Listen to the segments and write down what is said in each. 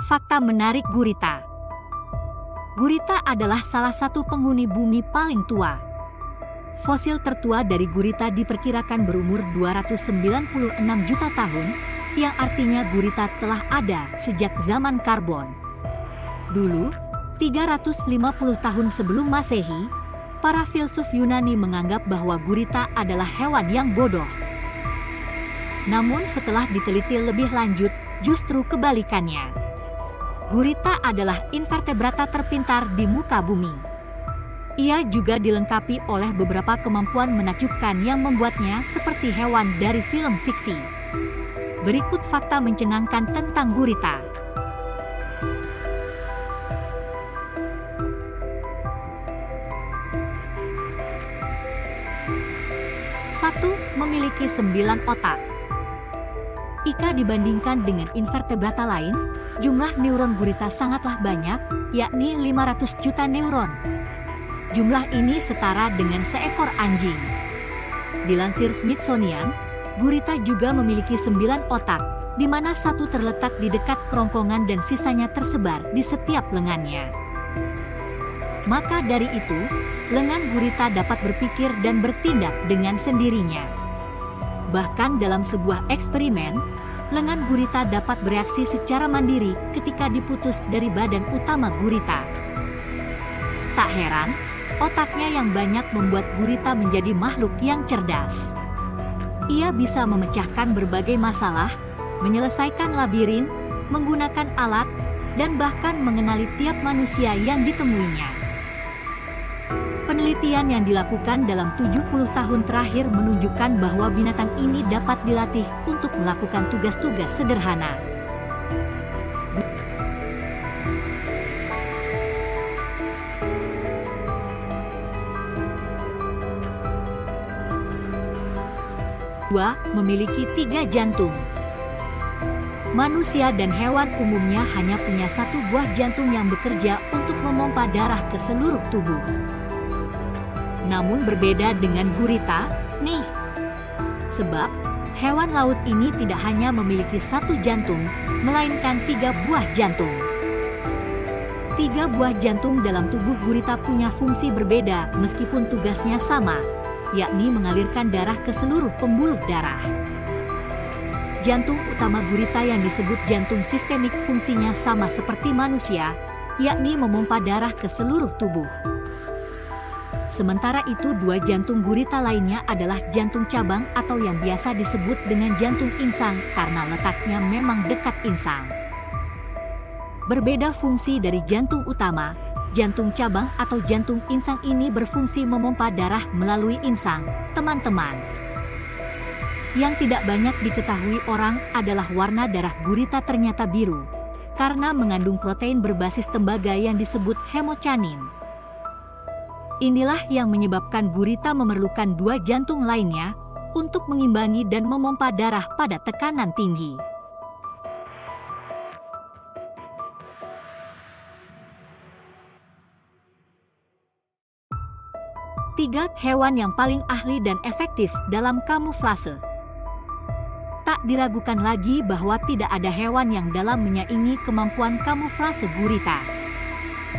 Fakta menarik gurita. Gurita adalah salah satu penghuni bumi paling tua. Fosil tertua dari gurita diperkirakan berumur 296 juta tahun, yang artinya gurita telah ada sejak zaman karbon. Dulu, 350 tahun sebelum Masehi, para filsuf Yunani menganggap bahwa gurita adalah hewan yang bodoh. Namun setelah diteliti lebih lanjut, justru kebalikannya. Gurita adalah invertebrata terpintar di muka bumi. Ia juga dilengkapi oleh beberapa kemampuan menakjubkan yang membuatnya seperti hewan dari film fiksi. Berikut fakta mencengangkan tentang gurita. 1. Memiliki 9 otak. Jika dibandingkan dengan invertebrata lain, jumlah neuron gurita sangatlah banyak, yakni 500 juta neuron. Jumlah ini setara dengan seekor anjing. Dilansir Smithsonian, gurita juga memiliki 9 otak, di mana satu terletak di dekat kerongkongan dan sisanya tersebar di setiap lengannya. Maka dari itu, lengan gurita dapat berpikir dan bertindak dengan sendirinya. Bahkan dalam sebuah eksperimen, lengan gurita dapat bereaksi secara mandiri ketika diputus dari badan utama gurita. Tak heran, otaknya yang banyak membuat gurita menjadi makhluk yang cerdas. Ia bisa memecahkan berbagai masalah, menyelesaikan labirin, menggunakan alat, dan bahkan mengenali tiap manusia yang ditemuinya. Penelitian yang dilakukan dalam 70 tahun terakhir menunjukkan bahwa binatang ini dapat dilatih untuk melakukan tugas-tugas sederhana. Dua, memiliki 3 jantung. Manusia dan hewan umumnya hanya punya 1 buah jantung yang bekerja untuk memompa darah ke seluruh tubuh. Namun berbeda dengan gurita, nih. Sebab, hewan laut ini tidak hanya memiliki 1 jantung, melainkan 3 buah jantung. 3 buah jantung dalam tubuh gurita punya fungsi berbeda meskipun tugasnya sama, yakni mengalirkan darah ke seluruh pembuluh darah. Jantung utama gurita yang disebut jantung sistemik fungsinya sama seperti manusia, yakni memompa darah ke seluruh tubuh. Sementara itu 2 jantung gurita lainnya adalah jantung cabang atau yang biasa disebut dengan jantung insang karena letaknya memang dekat insang. Berbeda fungsi dari jantung utama, jantung cabang atau jantung insang ini berfungsi memompa darah melalui insang, teman-teman. Yang tidak banyak diketahui orang adalah warna darah gurita ternyata biru, karena mengandung protein berbasis tembaga yang disebut hemocyanin. Inilah yang menyebabkan gurita memerlukan 2 jantung lainnya untuk mengimbangi dan memompa darah pada tekanan tinggi. Tiga, hewan yang paling ahli dan efektif dalam kamuflase. Tak diragukan lagi bahwa tidak ada hewan yang dalam menyaingi kemampuan kamuflase gurita.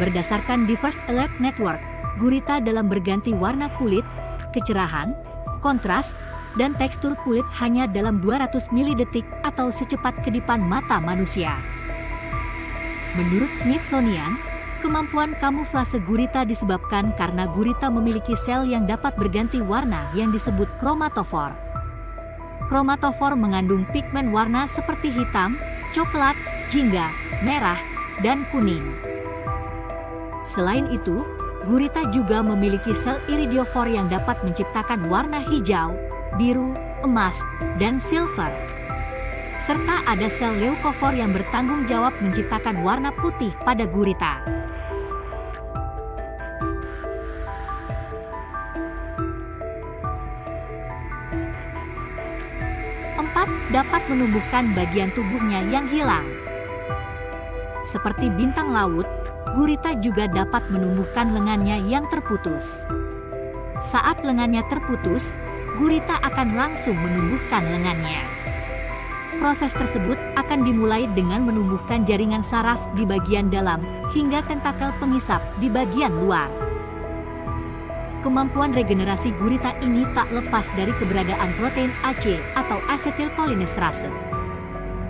Berdasarkan Diverse Alert Network, gurita dalam berganti warna kulit, kecerahan, kontras, dan tekstur kulit hanya dalam 200 milidetik atau secepat kedipan mata manusia. Menurut Smithsonian, kemampuan kamuflase gurita disebabkan karena gurita memiliki sel yang dapat berganti warna yang disebut kromatofor. Kromatofor mengandung pigmen warna seperti hitam, coklat, jingga, merah, dan kuning. Selain itu, gurita juga memiliki sel iridiofor yang dapat menciptakan warna hijau, biru, emas, dan silver. Serta ada sel leukofor yang bertanggung jawab menciptakan warna putih pada gurita. Empat, dapat menumbuhkan bagian tubuhnya yang hilang. Seperti bintang laut, gurita juga dapat menumbuhkan lengannya yang terputus. Saat lengannya terputus, gurita akan langsung menumbuhkan lengannya. Proses tersebut akan dimulai dengan menumbuhkan jaringan saraf di bagian dalam hingga tentakel pengisap di bagian luar. Kemampuan regenerasi gurita ini tak lepas dari keberadaan protein AC atau asetilkolinesterase.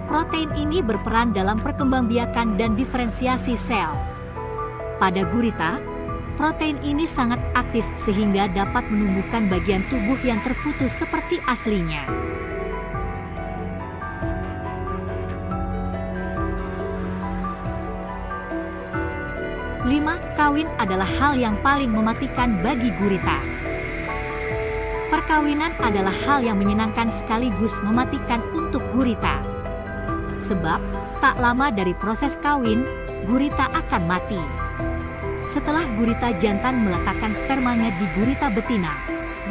Protein ini berperan dalam perkembangbiakan dan diferensiasi sel. Pada gurita, protein ini sangat aktif sehingga dapat menumbuhkan bagian tubuh yang terputus seperti aslinya. Kawin adalah hal yang paling mematikan bagi gurita. Perkawinan adalah hal yang menyenangkan sekaligus mematikan untuk gurita. Sebab, tak lama dari proses kawin, gurita akan mati. Setelah gurita jantan meletakkan spermanya di gurita betina,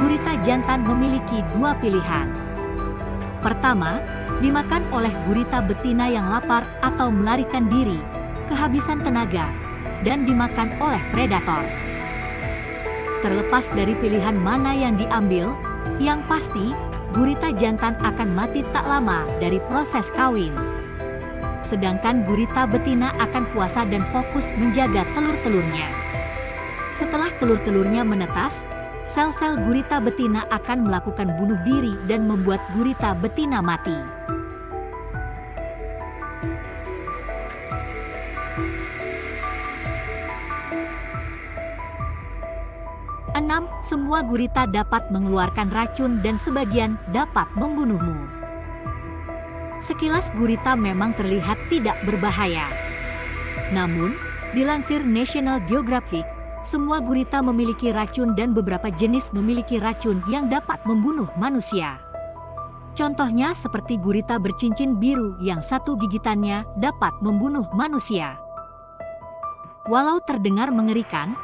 gurita jantan memiliki dua pilihan. Pertama, dimakan oleh gurita betina yang lapar atau melarikan diri, kehabisan tenaga, dan dimakan oleh predator. Terlepas dari pilihan mana yang diambil, yang pasti, gurita jantan akan mati tak lama dari proses kawin. Sedangkan gurita betina akan puasa dan fokus menjaga telur-telurnya. Setelah telur-telurnya menetas, sel-sel gurita betina akan melakukan bunuh diri dan membuat gurita betina mati. 6. Semua gurita dapat mengeluarkan racun dan sebagian dapat membunuhmu. Sekilas gurita memang terlihat tidak berbahaya. Namun, dilansir National Geographic, semua gurita memiliki racun dan beberapa jenis memiliki racun yang dapat membunuh manusia. Contohnya seperti gurita bercincin biru yang satu gigitannya dapat membunuh manusia. Walau terdengar mengerikan,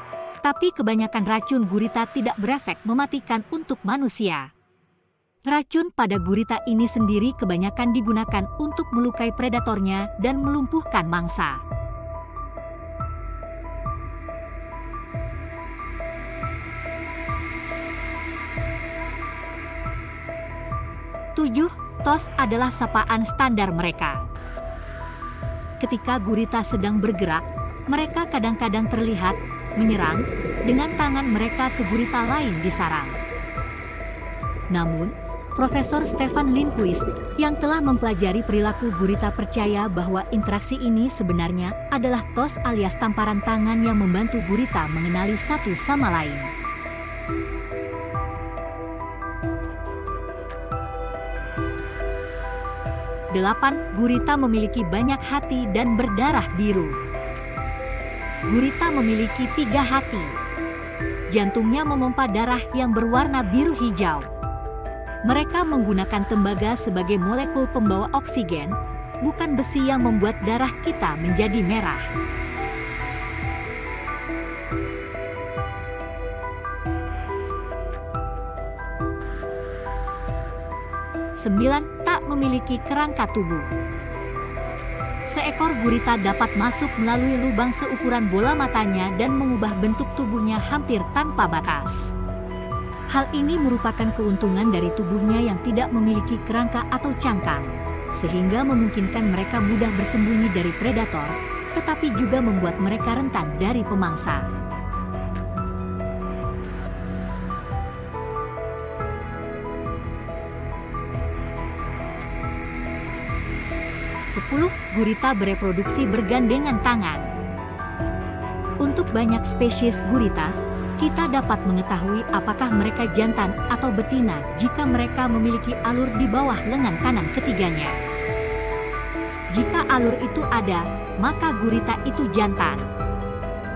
tapi kebanyakan racun gurita tidak berefek mematikan untuk manusia. Racun pada gurita ini sendiri kebanyakan digunakan untuk melukai predatornya dan melumpuhkan mangsa. TOS adalah sapaan standar mereka. Ketika gurita sedang bergerak, mereka kadang-kadang terlihat menyerang dengan tangan mereka ke gurita lain di sarang. Namun, Profesor Stefan Lindquist yang telah mempelajari perilaku gurita percaya bahwa interaksi ini sebenarnya adalah TOS alias tamparan tangan yang membantu gurita mengenali satu sama lain. Gurita memiliki banyak hati dan berdarah biru. Gurita memiliki 3 hati. Jantungnya memompa darah yang berwarna biru hijau. Mereka menggunakan tembaga sebagai molekul pembawa oksigen, bukan besi yang membuat darah kita menjadi merah. Tak memiliki kerangka tubuh. Seekor gurita dapat masuk melalui lubang seukuran bola matanya dan mengubah bentuk tubuhnya hampir tanpa batas. Hal ini merupakan keuntungan dari tubuhnya yang tidak memiliki kerangka atau cangkang, sehingga memungkinkan mereka mudah bersembunyi dari predator, tetapi juga membuat mereka rentan dari pemangsa. Gurita bereproduksi bergandengan tangan. Untuk banyak spesies gurita, kita dapat mengetahui apakah mereka jantan atau betina jika mereka memiliki alur di bawah lengan kanan ketiganya. Jika alur itu ada, maka gurita itu jantan.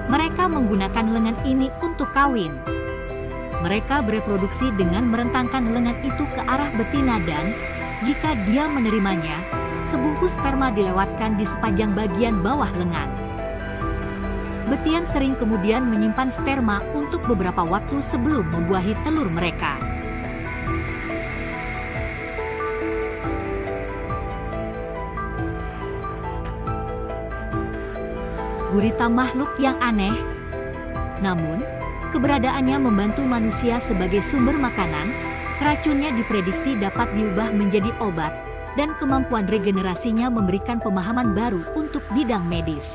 Mereka menggunakan lengan ini untuk kawin. Mereka bereproduksi dengan merentangkan lengan itu ke arah betina dan, jika dia menerimanya, sebungkus sperma dilewatkan di sepanjang bagian bawah lengan. Betian sering kemudian menyimpan sperma untuk beberapa waktu sebelum membuahi telur mereka. Gurita makhluk yang aneh, namun keberadaannya membantu manusia sebagai sumber makanan. Racunnya diprediksi dapat diubah menjadi obat, dan kemampuan regenerasinya memberikan pemahaman baru untuk bidang medis.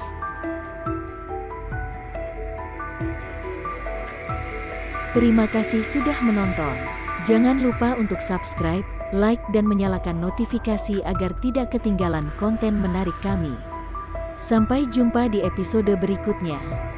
Terima kasih sudah menonton. Jangan lupa untuk subscribe, like, dan menyalakan notifikasi agar tidak ketinggalan konten menarik kami. Sampai jumpa di episode berikutnya.